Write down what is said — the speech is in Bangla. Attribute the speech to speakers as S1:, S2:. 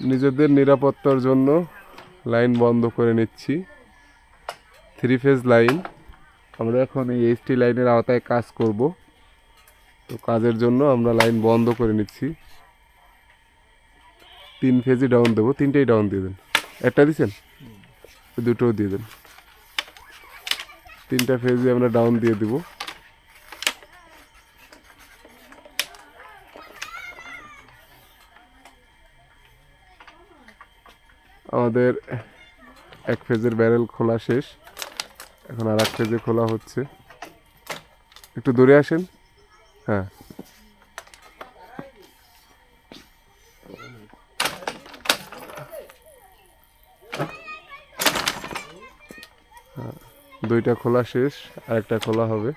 S1: নিজেদের নিরাপত্তার জন্য লাইন বন্ধ করে নিচ্ছি। 3 ফেজ লাইন। আমরা এখন এই এইচটি লাইনের আওতায় কাজ করব, তো কাজের জন্য আমরা লাইন বন্ধ করে নিচ্ছি। 3 ফেজই ডাউন দেবো, 3টেই ডাউন দিয়ে দেন। একটা দিচ্ছেন, দুটোও দিয়ে দেন। 3টা ফেজই আমরা ডাউন দিয়ে দিব। আমাদের 1 ফেজের ব্যারেল খোলা শেষ, এখন আর 1 ফেজে খোলা হচ্ছে। একটু দূরে আসেন। হ্যাঁ, দুইটা খোলা শেষ, আরেকটা খোলা হবে।